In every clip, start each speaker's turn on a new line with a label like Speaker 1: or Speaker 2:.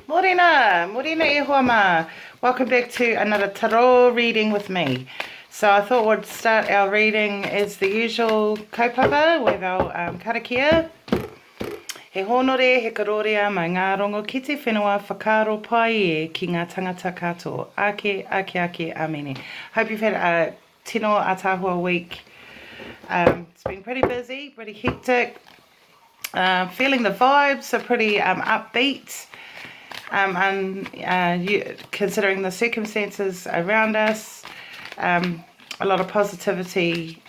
Speaker 1: Morena, morena e hoa ma. Welcome back to another tarot reading with me. So I thought we'd start our reading as the usual kaupapa with our karakia. He honore, he karorea mai ngā rongo ki te whenua whakaro pai e ki ngā tangata katoa. Ake, amene. Hope you've had a tino atahua week. It's been pretty busy, pretty hectic. Feeling the vibes are pretty upbeat. Considering the circumstances around us, a lot of positivity,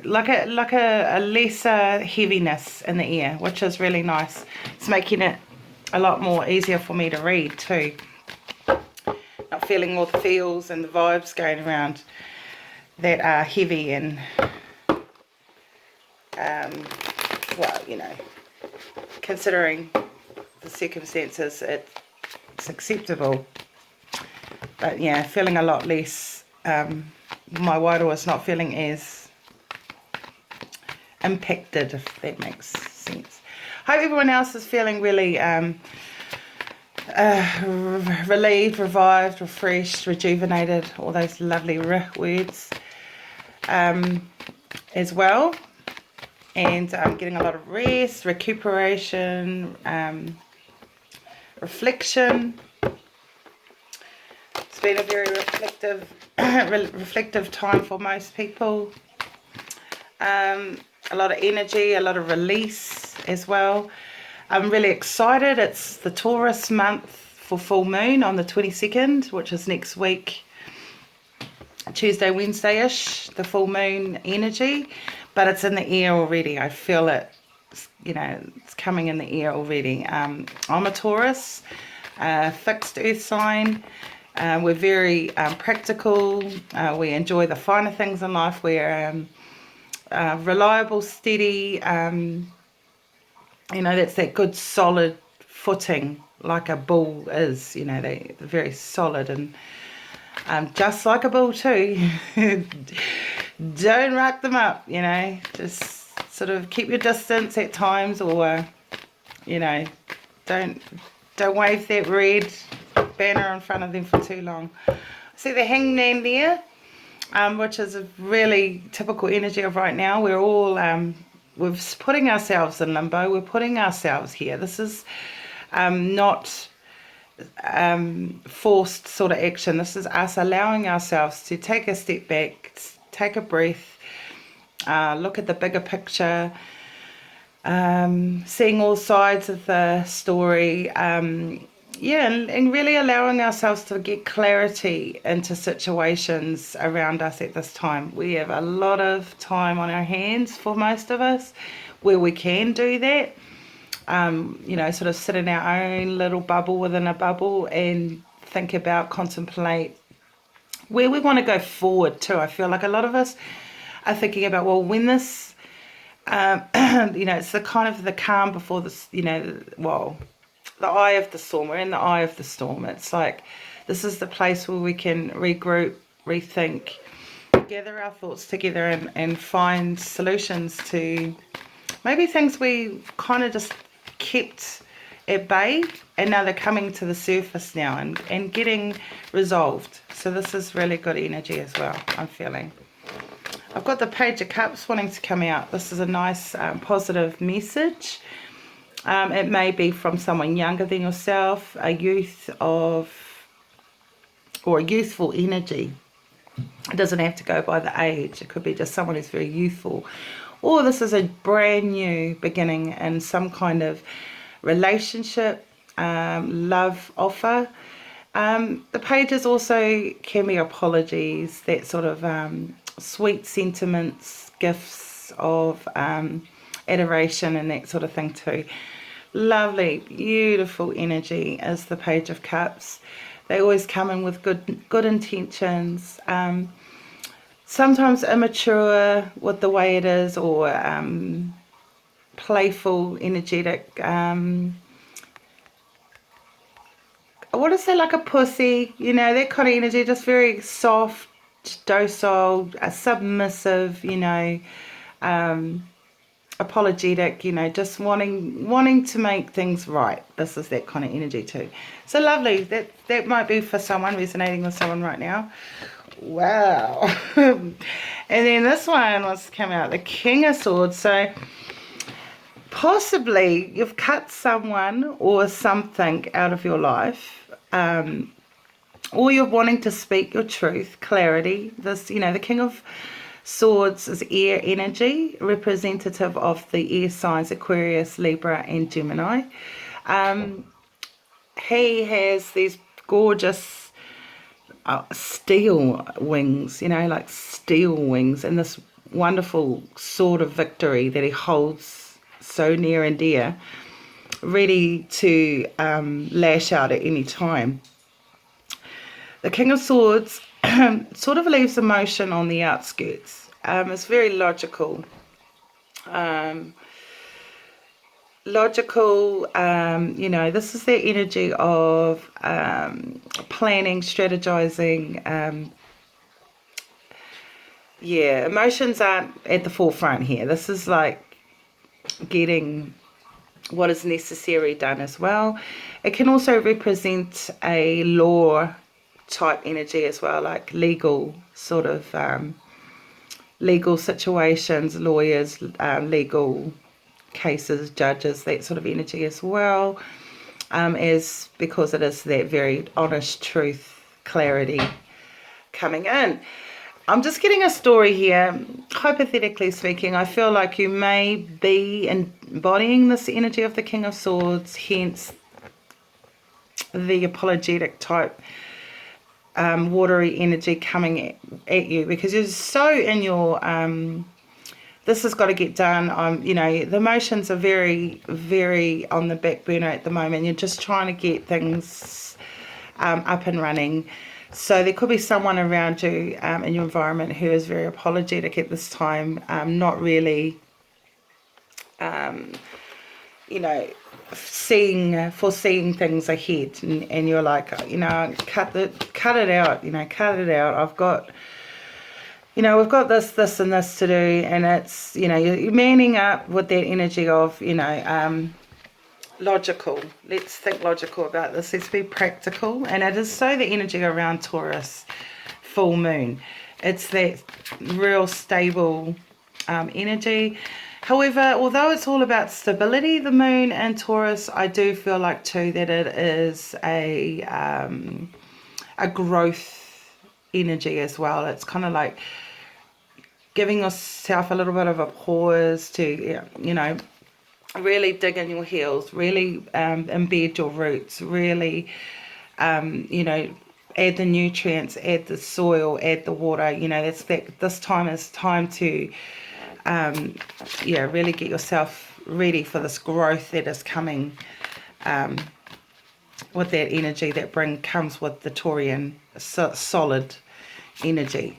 Speaker 1: like a lesser heaviness in the air, which is really nice. It's making it a lot more easier for me to read too. Not feeling all the feels and the vibes going around that are heavy and, well, you know, considering the circumstances, it's acceptable. But yeah, feeling a lot less. My wairua is not feeling as impacted, if that makes sense. Hope everyone else is feeling really relieved, revived, refreshed, rejuvenated, all those lovely words as well. And getting a lot of rest, recuperation, reflection. It's been a very reflective time for most people. A lot of energy, a lot of release as well. I'm really excited. It's the Taurus month for full moon on the 22nd, which is next week, Tuesday, Wednesday-ish, the full moon energy. But it's in the air already. I feel it, you know, it's coming in the air already. I'm a Taurus, fixed earth sign. We're very practical. We enjoy the finer things in life. We're reliable, steady. You know, that's that good solid footing like a bull is. You know, they're very solid and just like a bull too. Don't rock them up, you know, just sort of keep your distance at times, or you know, don't wave that red banner in front of them for too long. See the hangman there, which is a really typical energy of right now. We're all we're putting ourselves in limbo. We're putting ourselves here. This is not forced sort of action. This is us allowing ourselves to take a step back, take a breath, look at the bigger picture, seeing all sides of the story, yeah, and really allowing ourselves to get clarity into situations around us at this time. We have a lot of time on our hands for most of us where we can do that. You know, sort of sit in our own little bubble within a bubble and think about, contemplate where we want to go forward too. I feel like a lot of us are thinking about, well, when this, you know, it's the kind of the calm before this, you know, well, the eye of the storm. We're in the eye of the storm. It's like this is the place where we can regroup, rethink, gather our thoughts together and find solutions to maybe things we kind of just kept at bay, and now they're coming to the surface now and getting resolved. So this is really good energy as well, I'm feeling. I've got the Page of Cups wanting to come out. This is a nice positive message. It may be from someone younger than yourself, a youth of, or a youthful energy. It doesn't have to go by the age. It could be just someone who's very youthful. Or this is a brand new beginning in some kind of relationship, love offer. The pages also can be apologies, that sort of sweet sentiments, gifts of adoration and that sort of thing too. Lovely, beautiful energy is the Page of Cups. They always come in with good intentions. Sometimes immature with the way it is, or playful, energetic. What is that, like a pussy? You know, that kind of energy, just very soft, docile, submissive, you know, apologetic, just wanting to make things right. This is that kind of energy too. So lovely. That might be for someone, resonating with someone right now. Wow. And then this one wants to come out, the King of Swords. So possibly you've cut someone or something out of your life, or you're wanting to speak your truth, clarity. This, the King of Swords is air energy, representative of the air signs Aquarius, Libra, and Gemini. He has these gorgeous steel wings, like steel wings, and this wonderful sword of victory that he holds so near and dear, ready to lash out at any time. The King of Swords sort of leaves emotion on the outskirts. It's very logical. This is the energy of planning, strategizing. Emotions aren't at the forefront here. This is like getting what is necessary done as well. It can also represent a law type energy as well, like legal sort of legal situations, lawyers, legal cases, judges, that sort of energy as well, is because it is that very honest truth, clarity coming in. I'm just getting a story here. Hypothetically speaking, I feel like you may be embodying this energy of the King of Swords, hence the apologetic type watery energy coming at you, because you're so in your this has got to get done. The emotions are very, very on the back burner at the moment. You're just trying to get things up and running. So there could be someone around you in your environment who is very apologetic at this time, not really foreseeing things ahead, and you're like, cut it out, cut it out. I've got, we've got this and this to do, and it's, you're manning up with that energy of, logical. Let's think logical about this. Let's be practical. And it is so the energy around Taurus full moon. It's that real stable energy. However, although it's all about stability, the moon and Taurus, I do feel like too that it is a growth energy as well. It's kind of like giving yourself a little bit of a pause to, really dig in your heels, really embed your roots, really, add the nutrients, add the soil, add the water. This time is time to, really get yourself ready for this growth that is coming with that energy that comes with the Taurian solid energy.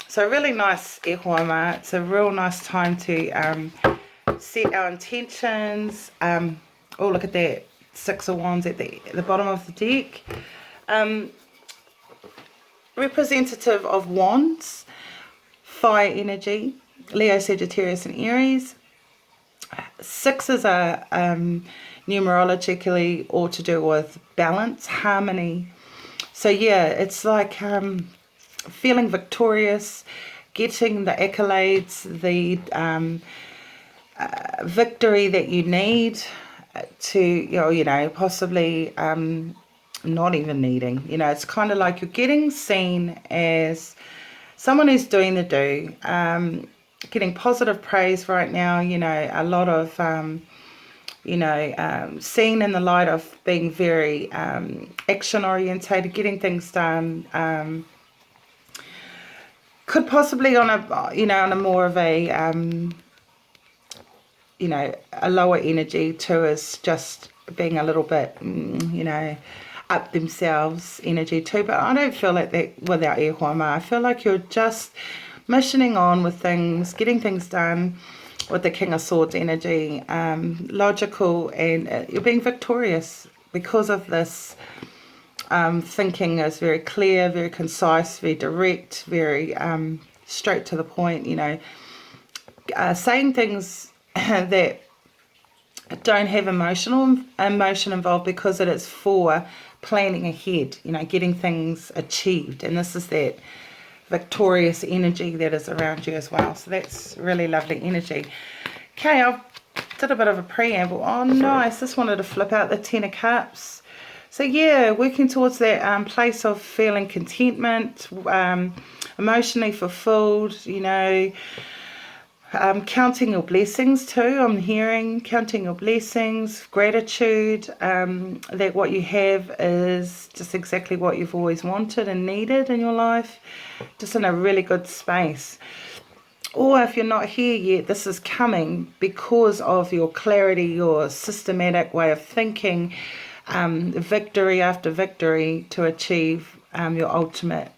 Speaker 1: So really nice e hoama. It's a real nice time to set our intentions. Look at that, 6 of Wands at the bottom of the deck. Representative of Wands, fire energy, Leo, Sagittarius, and Aries. 6s are numerologically all to do with balance, harmony. So yeah, it's like feeling victorious, getting the accolades, the victory that you need to, possibly not even needing. It's kind of like you're getting seen as someone who's doing the do, getting positive praise right now, a lot of, seen in the light of being very action orientated, getting things done, could possibly on a more of a, a lower energy too, is just being a little bit, up themselves energy too. But I don't feel like that with our e hoama. I feel like you're just missioning on with things, getting things done with the King of Swords energy, logical, and you're being victorious because of this. Thinking is very clear, very concise, very direct, very straight to the point, saying things that don't have emotion involved, because it is for planning ahead, getting things achieved. And this is that victorious energy that is around you as well. So that's really lovely energy. Okay, I did a bit of a preamble. Oh, nice. Just wanted to flip out the Ten of Cups. So yeah, working towards that place of feeling contentment, emotionally fulfilled, counting your blessings too. I'm hearing counting your blessings, gratitude, that what you have is just exactly what you've always wanted and needed in your life, just in a really good space. Or if you're not here yet, this is coming because of your clarity, your systematic way of thinking, victory after victory to achieve your ultimate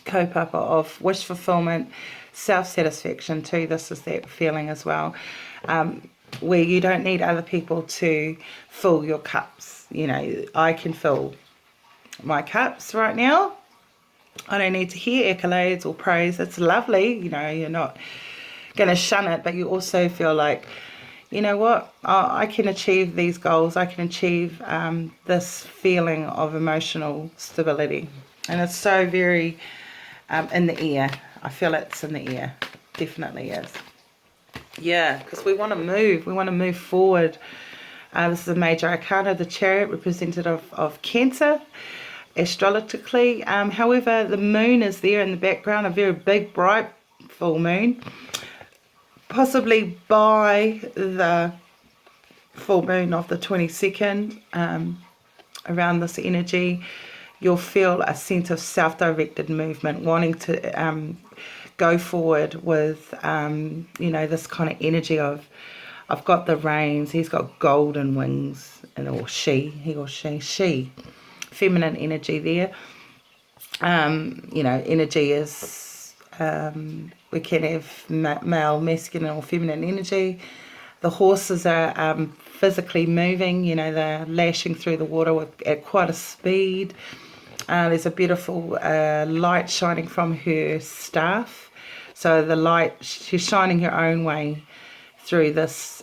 Speaker 1: kaupapa of wish fulfillment, self-satisfaction too. This is that feeling as well, where you don't need other people to fill your cups. I can fill my cups right now. I don't need to hear accolades or praise. It's lovely, you're not going to shun it, but you also feel like, you know what, I can achieve these goals. I can achieve this feeling of emotional stability. And it's so very in the air. I feel it's in the air. Definitely is. Yeah, because we want to move. We want to move forward. This is a major arcana, the Chariot, representative of Cancer, astrologically. However, the moon is there in the background, a very big, bright, full moon. Possibly by the full moon of the 22nd, around this energy, you'll feel a sense of self-directed movement, wanting to go forward with, this kind of energy of, I've got the reins, he's got golden wings, or she, feminine energy there. Energy is, we can have male, masculine or feminine energy. The horses are physically moving, they're lashing through the water at quite a speed. There's a beautiful light shining from her staff. So the light, she's shining her own way through this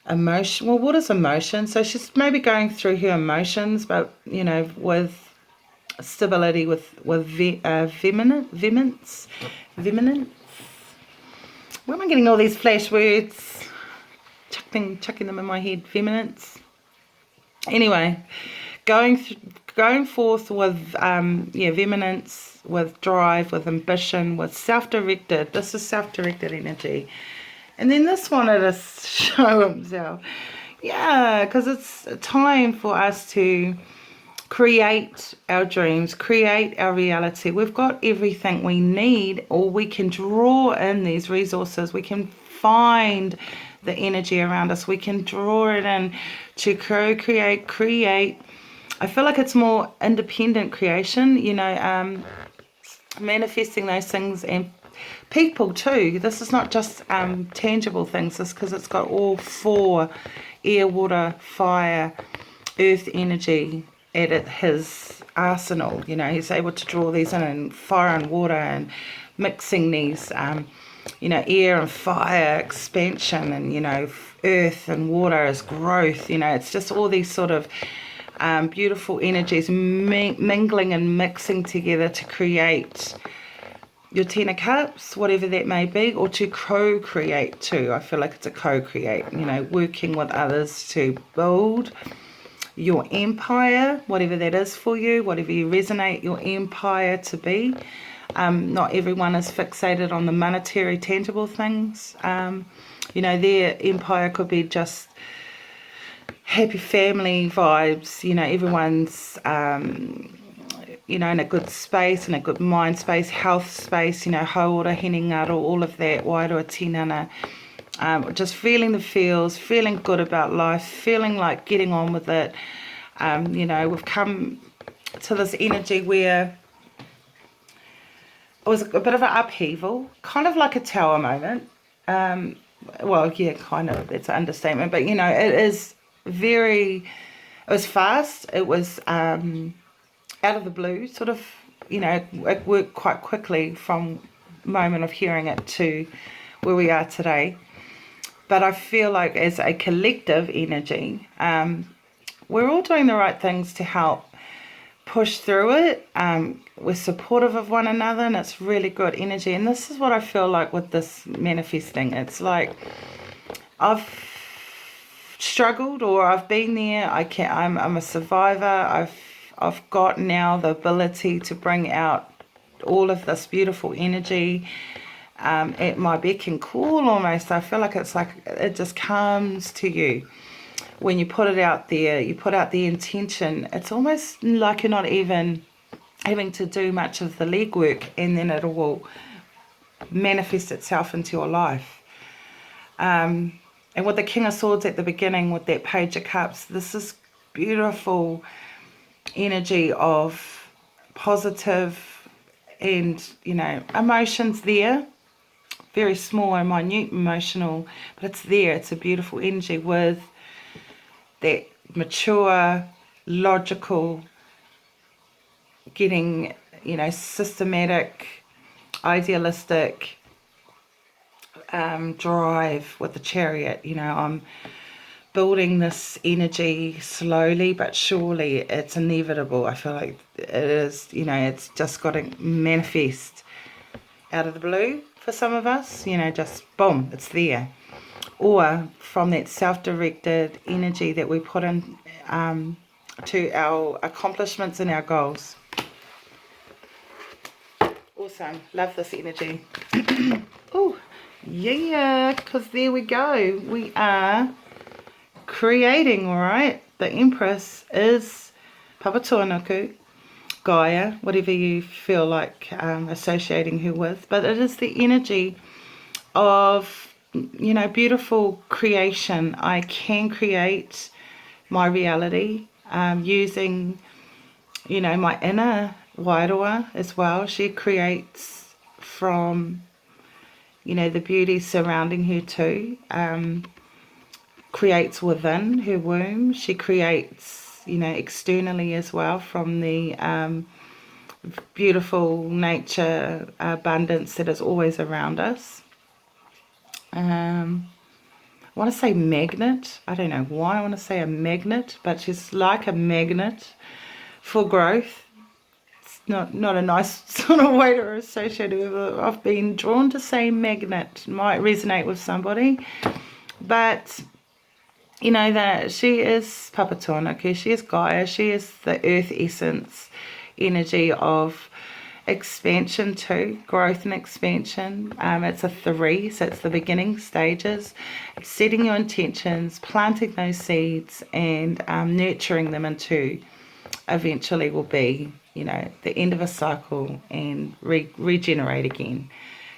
Speaker 1: emotion. Well, what is emotion? So she's maybe going through her emotions, but, with stability, with vehemence. Where am I getting all these flash words? Chucking them in my head. Vehemence. Anyway, going forth with vehemence, with drive, with ambition, with self-directed. This is self-directed energy. And then this wanted to show himself. Yeah, because it's time for us to create our dreams, create our reality. We've got everything we need, or we can draw in these resources. We can find the energy around us. We can draw it in to create. I feel like it's more independent creation, manifesting those things, and people too. This is not just tangible things, this because it's got all four: air, water, fire, earth energy at his arsenal. He's able to draw these in, and fire and water, and mixing these air and fire, expansion, and earth and water as growth. It's just all these sort of beautiful energies mingling and mixing together to create your Ten of Cups, whatever that may be, or to co-create too. I feel like it's a co-create, working with others to build your empire, whatever that is for you, whatever you resonate your empire to be. Not everyone is fixated on the monetary, tangible things. Their empire could be just happy family vibes. Everyone's, in a good space, in a good mind space, health space, hauora, hinengaro, all of that, wairua tinana. Just feeling the feels, feeling good about life, feeling like getting on with it. We've come to this energy where it was a bit of an upheaval, kind of like a tower moment. Well, yeah, kind of, that's an understatement, but it was fast, it was out of the blue, sort of, it worked quite quickly from moment of hearing it to where we are today. But I feel like as a collective energy, we're all doing the right things to help push through it. We're supportive of one another, and it's really good energy. And this is what I feel like with this manifesting. It's like I've struggled, or I've been there. I'm a survivor. I've got now the ability to bring out all of this beautiful energy at my beck and call almost. I feel like it's like it just comes to you when you put it out there. You put out the intention. It's almost like you're not even having to do much of the legwork, and then it will manifest itself into your life. And with the King of Swords at the beginning, with that Page of Cups, this is beautiful energy of positive and, emotions there. Very small and minute emotional, but it's there. It's a beautiful energy with that mature, logical, getting, systematic, idealistic drive with the Chariot. I'm building this energy slowly but surely. It's inevitable. I feel like it is, it's just got to manifest out of the blue for some of us, just boom, it's there. Or from that self-directed energy that we put in to our accomplishments and our goals. Awesome. Love this energy. Oh, yeah, because there we go. We are creating, all right? The Empress is Papatūānuku, Gaia, whatever you feel like associating her with. But it is the energy of, beautiful creation. I can create my reality using, my inner Wairoa as well. She creates from, the beauty surrounding her too. Creates within her womb. She creates, externally as well from the beautiful nature abundance that is always around us. I want to say magnet. I don't know why I want to say a magnet, but she's like a magnet for growth. It's not a nice sort of way to associate it with it. I've been drawn to say magnet. It might resonate with somebody, but that she is Papatūānuku, she is Gaia, she is the earth essence energy of expansion too, growth and expansion. It's a 3, so it's the beginning stages. It's setting your intentions, planting those seeds, and nurturing them into eventually will be, the end of a cycle and regenerate again.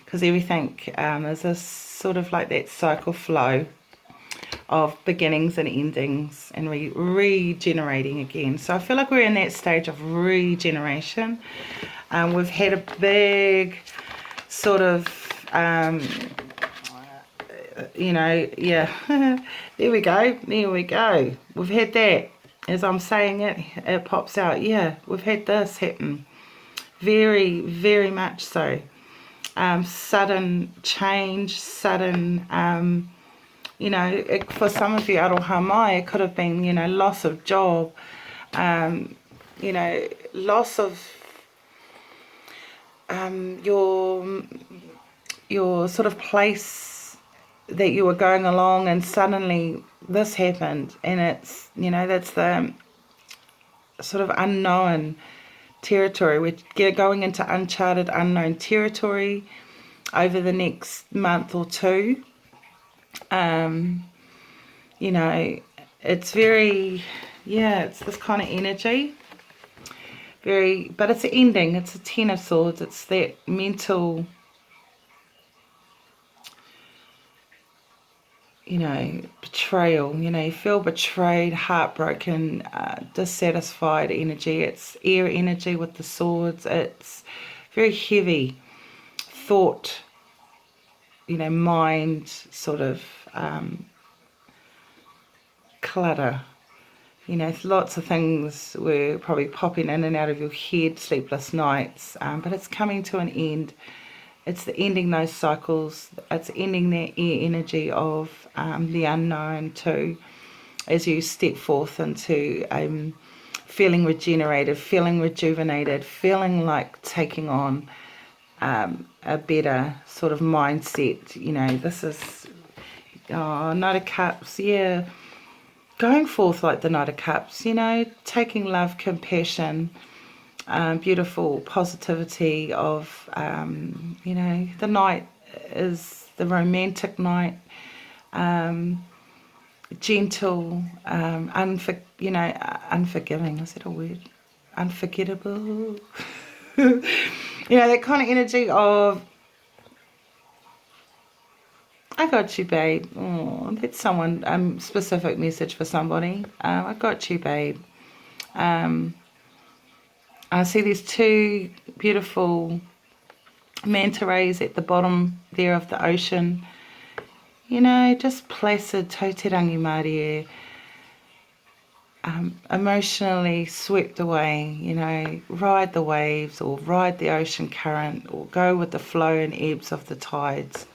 Speaker 1: Because everything is a sort of like that cycle flow of beginnings and endings and regenerating again. So I feel like we're in that stage of regeneration. We've had a big sort of, there we go. We've had that. As I'm saying it, it pops out. Yeah, we've had this happen. Very, very much so. Sudden change, sudden... for some of you, aroha mai, it could have been, loss of job, loss of your sort of place that you were going along, and suddenly this happened, and it's, that's the sort of unknown territory. We're going into uncharted, unknown territory over the next month or two. It's very, it's this kind of energy, but it's an ending. It's a 10 of Swords. It's that mental, betrayal. You feel betrayed, heartbroken, dissatisfied energy. It's air energy with the swords. It's very heavy thought, mind sort of clutter. Lots of things were probably popping in and out of your head, sleepless nights, but it's coming to an end. it's the ending those cycles. It's ending that air energy of the unknown too, as you step forth into feeling regenerated, feeling rejuvenated, feeling like taking on a better sort of mindset. You know, this is Knight of Cups, yeah, going forth like the Knight of Cups, you know, taking love, compassion, beautiful positivity of, you know, the Knight is the romantic Knight, gentle, unforgiving, is that a word? Unforgettable. You know, that kind of energy of, I got you, babe. Oh, that's someone, specific message for somebody. I got you, babe. I see these two beautiful manta rays at the bottom there of the ocean. You know, just placid, tauterangi Māori, emotionally swept away, you know, ride the waves or ride the ocean current or go with the flow and ebbs of the tides.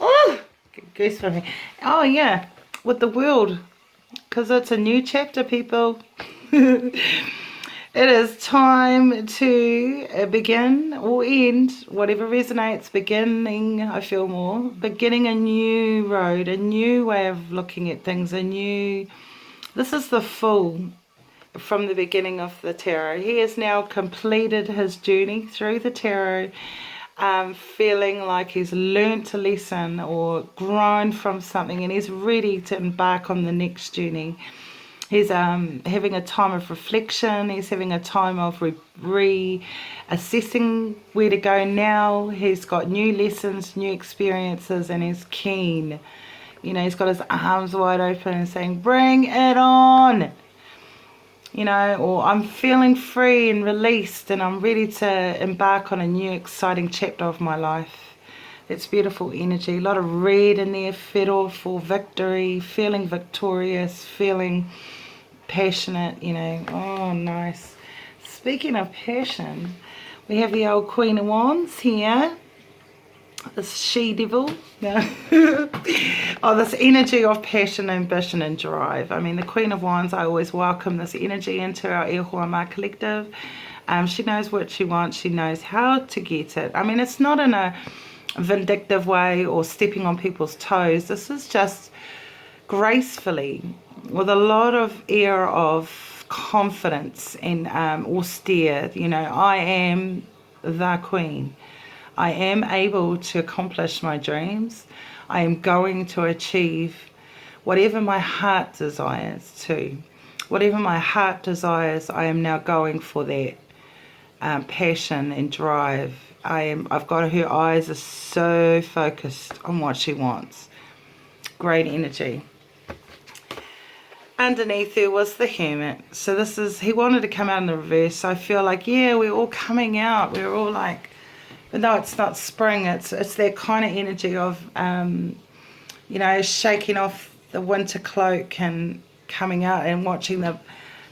Speaker 1: Oh, goose for me. Oh yeah, with the world, because it's a new chapter, people. It is time to begin or end, whatever resonates, beginning, I feel more, beginning a new road, a new way of looking at things, this is the Fool from the beginning of the tarot. He has now completed his journey through the tarot, feeling like he's learnt a lesson or grown from something, and he's ready to embark on the next journey. He's having a time of reflection. He's having a time of reassessing where to go now. He's got new lessons, new experiences, and he's keen. You know, he's got his arms wide open and saying, bring it on. You know, or I'm feeling free and released and I'm ready to embark on a new exciting chapter of my life. It's beautiful energy. A lot of red in there, fiddle for victory, feeling victorious, feeling passionate, you know. Oh, nice. Speaking of passion, we have the old Queen of Wands here. This she-devil. Oh, this energy of passion, ambition and drive. I mean, the Queen of Wands, I always welcome this energy into our E Hoa Ma collective. She knows what she wants. She knows how to get it. I mean, it's not in a vindictive way or stepping on people's toes. This is just gracefully, with a lot of air of confidence and austere. You know, I am the Queen. I am able to accomplish my dreams. I am going to achieve whatever my heart desires to. Whatever my heart desires, I am now going for that passion and drive. I've got her eyes are so focused on what she wants. Great energy. Underneath there was the Hermit. So this is, he wanted to come out in the reverse. So I feel like, yeah, we're all coming out. We're all like, but no, it's not spring. It's that kind of energy of, you know, shaking off the winter cloak and coming out and watching the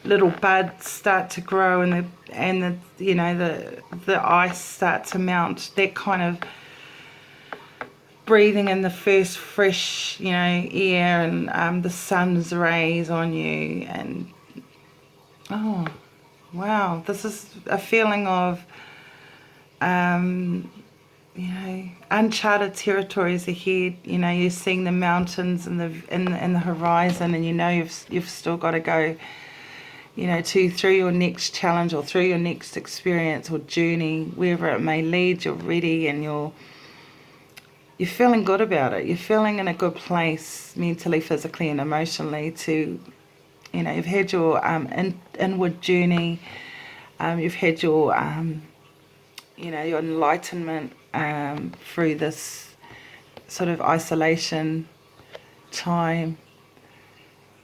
Speaker 1: little buds start to grow and the you know, the ice start to mount. That kind of breathing in the first fresh, you know, air and the sun's rays on you, and oh wow, this is a feeling of you know, uncharted territories ahead. You know, you're seeing the mountains and in the horizon, and you know you've still got to go, you know, through your next challenge or through your next experience or journey, wherever it may lead. You're ready and you're feeling good about it. You're feeling in a good place mentally, physically and emotionally to, you know, you've had your inward journey, you've had your, you know, your enlightenment through this sort of isolation time,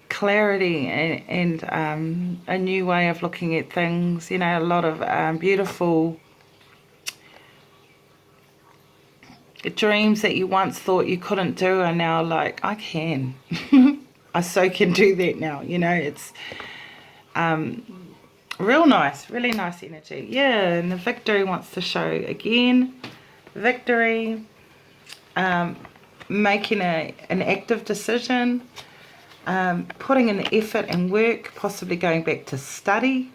Speaker 1: clarity and a new way of looking at things, you know, a lot of beautiful dreams that you once thought you couldn't do are now like, I can. I so can do that now. You know, it's Real nice, really nice energy. Yeah, and the victory wants to show again. Victory, making an active decision, putting in the effort and work, possibly going back to study,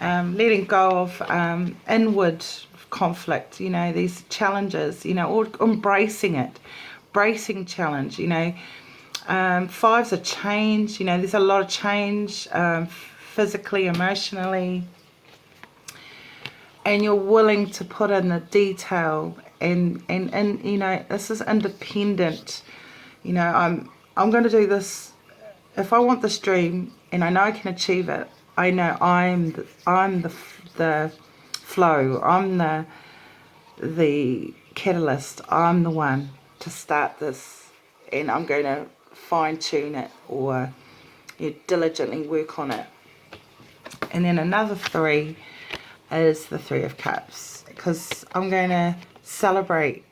Speaker 1: letting go of inward conflict, you know, these challenges, you know, or embracing it, bracing challenge, you know. Fives are change, you know, there's a lot of change, physically, emotionally, and you're willing to put in the detail, and you know, this is independent. You know, I'm going to do this. If I want this dream and I know I can achieve it, I know I'm the flow, I'm the catalyst, I'm the one to start this, and I'm going to fine tune it, or diligently work on it. And then another 3 is the 3 of Cups, because I'm going to celebrate.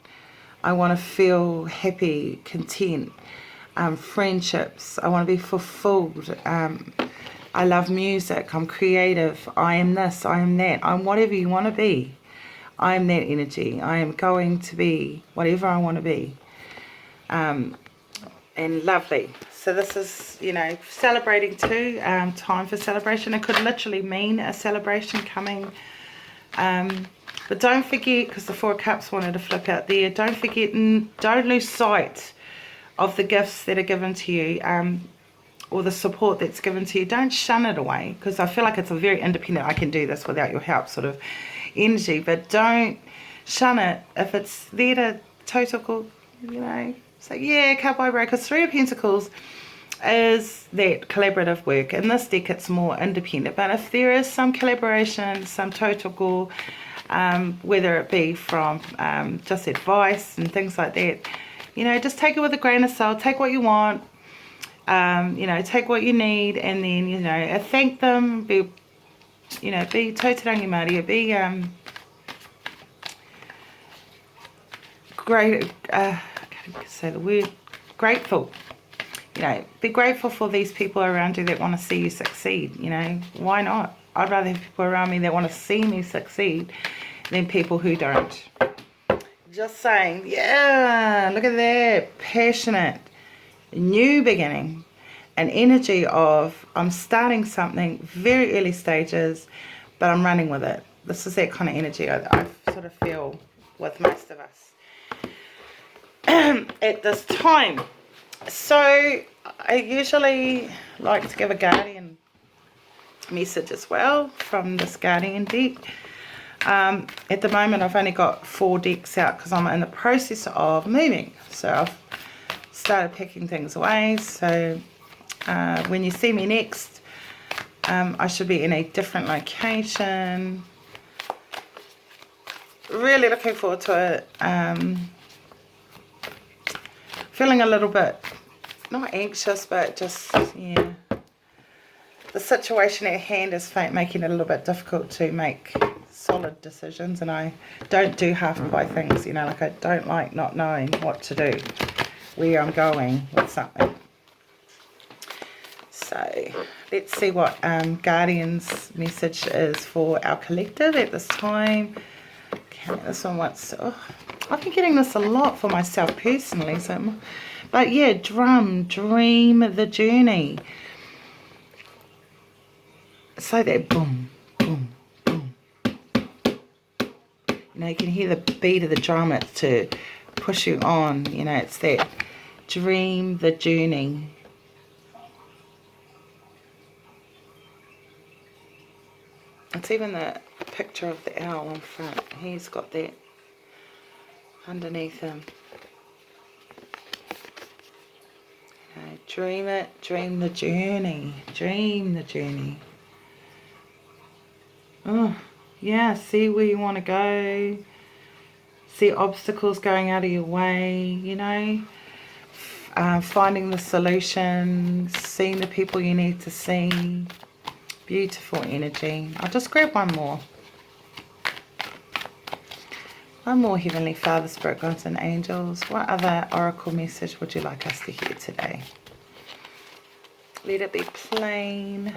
Speaker 1: I want to feel happy, content, friendships. I want to be fulfilled. I love music. I'm creative. I am this. I am that. I'm whatever you want to be. I am that energy. I am going to be whatever I want to be. And lovely. So this is, you know, celebrating too. Time for celebration. It could literally mean a celebration coming. But don't forget, because the 4 of Cups wanted to flip out there, don't forget and don't lose sight of the gifts that are given to you, or the support that's given to you. Don't shun it away, because I feel like it's a very independent, I can do this without your help sort of energy. But don't shun it if it's there to total, you know. So yeah, cup eyebrow, because 3 of Pentacles is that collaborative work. In this deck it's more independent, but if there is some collaboration, some total, whether it be from just advice and things like that, you know, just take it with a grain of salt. Take what you want, you know, take what you need, and then, you know, thank them, be, you know, be tauturangi Māori, be great, I can't say the word, grateful. You know, be grateful for these people around you that want to see you succeed. You know, why not? I'd rather have people around me that want to see me succeed than people who don't. Just saying. Yeah, look at that. Passionate. New beginning. An energy of, I'm starting something, very early stages, but I'm running with it. This is that kind of energy I sort of feel with most of us at this time. So I usually like to give a guardian message as well from this guardian deck. At the moment I've only got 4 decks out because I'm in the process of moving. So I've started packing things away. So when you see me next, I should be in a different location. Really looking forward to it. Feeling a little bit, not anxious, but just, yeah. The situation at hand is making it a little bit difficult to make solid decisions, and I don't do half and by things, you know, like I don't like not knowing what to do, where I'm going with something. So let's see what Guardian's message is for our collective at this time. Okay, this one wants to, I've been getting this a lot for myself personally, so, but yeah, dream the journey. So that boom, boom, boom. You know, you can hear the beat of the drum, it's to push you on, you know, it's that dream the journey. It's even the picture of the owl on front. He's got that underneath him. You know, dream it, dream the journey, dream the journey. Oh, yeah, see where you want to go. See obstacles going out of your way, you know. Finding the solutions, seeing the people you need to see. Beautiful energy. I'll just grab one more. One more, Heavenly Father, Spirit, Guides and Angels. What other oracle message would you like us to hear today? Let it be plain.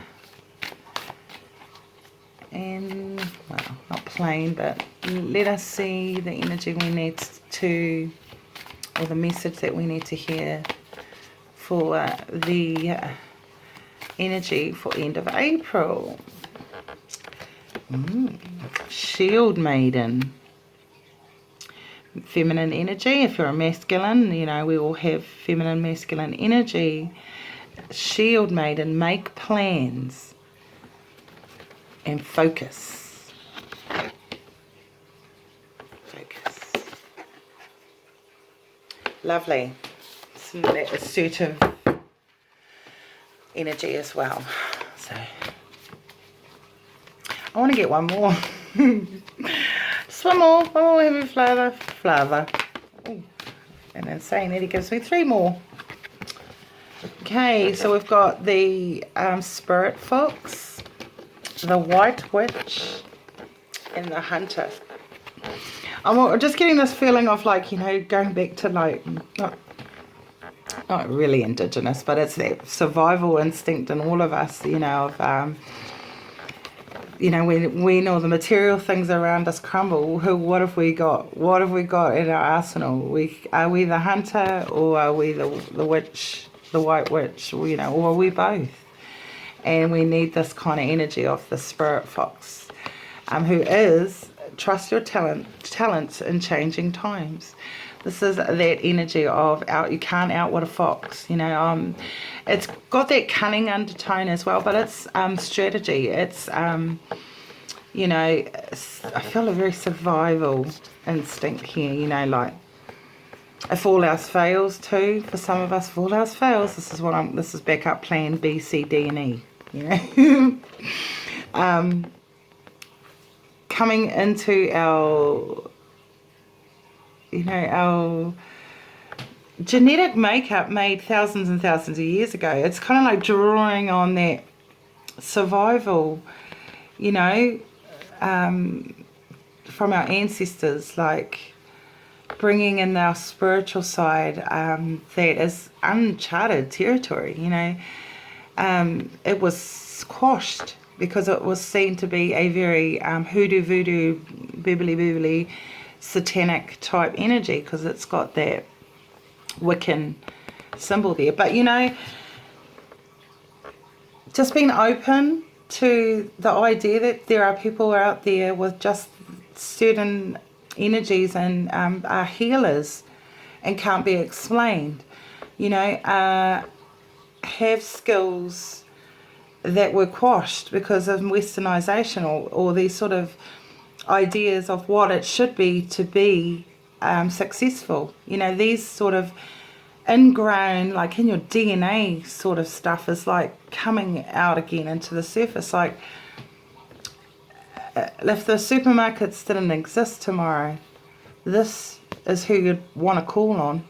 Speaker 1: And, well, not plain, but let us see the energy we need to, or the message that we need to hear for the energy for end of April. Shield Maiden. Feminine energy. If you're a masculine, you know, we all have feminine, masculine energy. Shield Maiden, make plans and focus. Focus. Lovely. Some of that assertive energy as well. So I want to get one more. Just one more heavy flavor. Ooh. And then saying that, he gives me 3 more. Okay, so we've got the Spirit Fox, the White Witch, and the Hunter. I'm just getting this feeling of, like, you know, going back to, like, not really indigenous, but it's that survival instinct in all of us, you know, of you know, when all the material things around us crumble, what have we got? What have we got in our arsenal? Are we the hunter, or are we the witch, the white witch, you know, or are we both? And we need this kind of energy of the Spirit Fox, who is, trust your talents in changing times. This is that energy of you can't outwit a fox, you know. It's got that cunning undertone as well, but it's strategy. It's, you know, I feel a very survival instinct here, you know, like, if all else fails too, for some of us, if all else fails, this is backup plan B, C, D, and E, you know. Coming into our, you know, our genetic makeup made thousands and thousands of years ago. It's kind of like drawing on that survival, you know, from our ancestors, like bringing in our spiritual side, that is uncharted territory, you know. It was squashed because it was seen to be a very hoodoo, voodoo, bibbly satanic type energy, because it's got that Wiccan symbol there. But, you know, just being open to the idea that there are people out there with just certain energies and are healers and can't be explained, you know, have skills that were quashed because of westernization, or these sort of ideas of what it should be to be successful. You know, these sort of ingrown, like in your DNA sort of stuff is like coming out again into the surface. Like, if the supermarkets didn't exist tomorrow, this is who you'd want to call on.